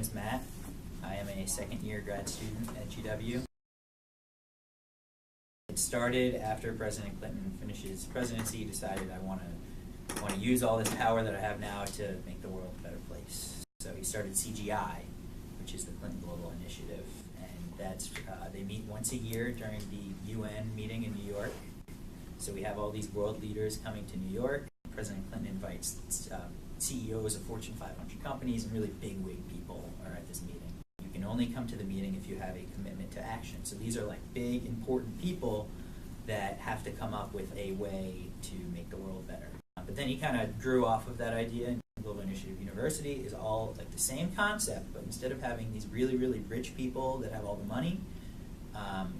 is Matt. I am a second-year grad student at GW. It started after President Clinton finished his presidency. He decided I want to use all this power that I have now to make the world a better place. So he started CGI, which is the Clinton Global Initiative, and that's they meet once a year during the UN meeting in New York. So we have all these world leaders coming to New York. President Clinton invites CEOs of Fortune 500 companies, and really big-wig people are at this meeting. You can only come to the meeting if you have a commitment to action. So these are like big, important people that have to come up with a way to make the world better. But then he kind of drew off of that idea, and Global Initiative University is all like the same concept, but instead of having these really, really rich people that have all the money,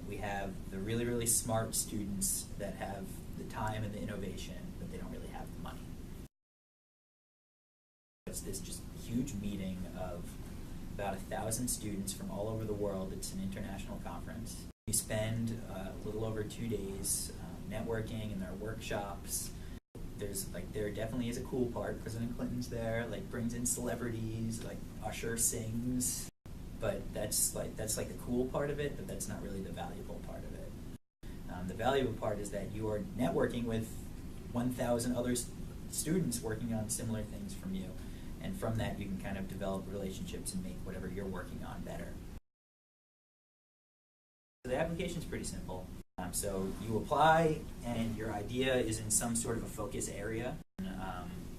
we have the really, really smart students that have the time and the innovation, but they don't really have the money. It's this just huge meeting of about 1,000 students from all over the world. It's an international conference. We spend a little over 2 days networking, and there are workshops. There definitely is a cool part. President Clinton's there, brings in celebrities, Usher sings. But that's the cool part of it, but that's not really the valuable part of it. The valuable part is that you are networking with 1,000 other students working on similar things from you. And from that, you can kind of develop relationships and make whatever you're working on better. So the application is pretty simple. So you apply, and your idea is in some sort of a focus area.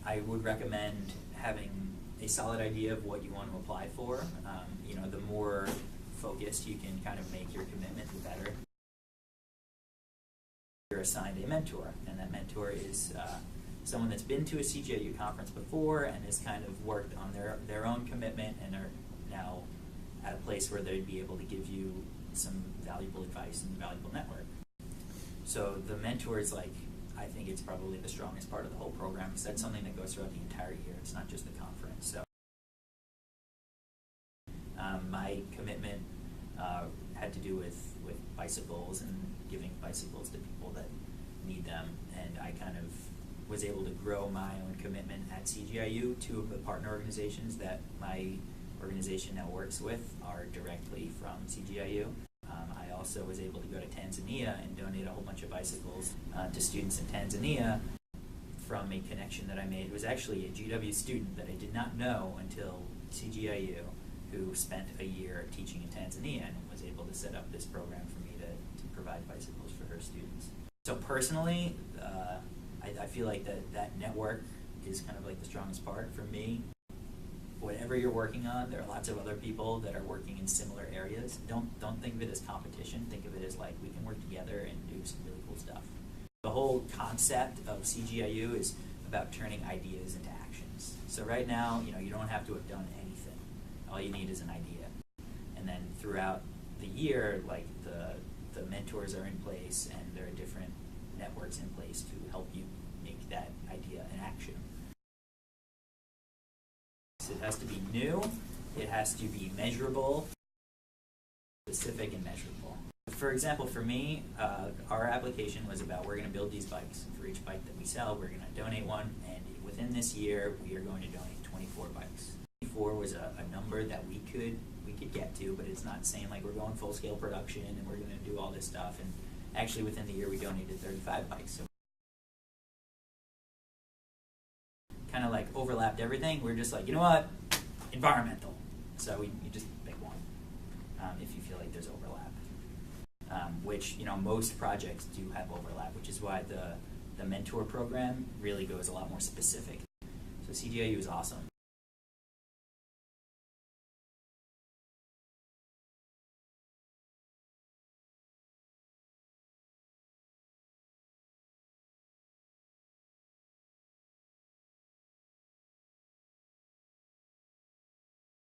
I would recommend having a solid idea of what you want to apply for. The more focused you can kind of make your commitment, the better. You're assigned a mentor, and that mentor is someone that's been to a CGIU conference before and has kind of worked on their own commitment and are now at a place where they'd be able to give you some valuable advice and valuable network. So the mentor is I think it's probably the strongest part of the whole program, because that's something that goes throughout the entire year. It's not just the conference. So my commitment had to do with bicycles and giving bicycles to people that need them, and I kind of was able to grow my own commitment at CGIU. Two of the partner organizations that my organization now works with are directly from CGIU. I also was able to go to Tanzania and donate a whole bunch of bicycles to students in Tanzania from a connection that I made. It was actually a GW student that I did not know until CGIU, who spent a year teaching in Tanzania and was able to set up this program for me to provide bicycles for her students. So personally, I feel like that network is kind of the strongest part for me. Whatever you're working on, there are lots of other people that are working in similar areas. Don't think of it as competition. Think of it as we can work together and do some really cool stuff. The whole concept of CGIU is about turning ideas into actions. So right now, you don't have to have done anything. All you need is an idea. And then throughout the year, the mentors are in place, and there are different networks in place to help you make that idea an action. It has to be new, it has to be measurable, specific and measurable. For example, for me, our application was about, we're going to build these bikes. For each bike that we sell, we're going to donate one, and within this year, we are going to donate 24 bikes. 24 was a number that we could get to, but it's not saying we're going full-scale production and we're going to do all this stuff. And actually, within the year, we donated 35 bikes. So kind of overlapped everything. We're just you know what? Environmental. So you just pick one if you feel like there's overlap. Which, most projects do have overlap, which is why the mentor program really goes a lot more specific. So CGIU is awesome.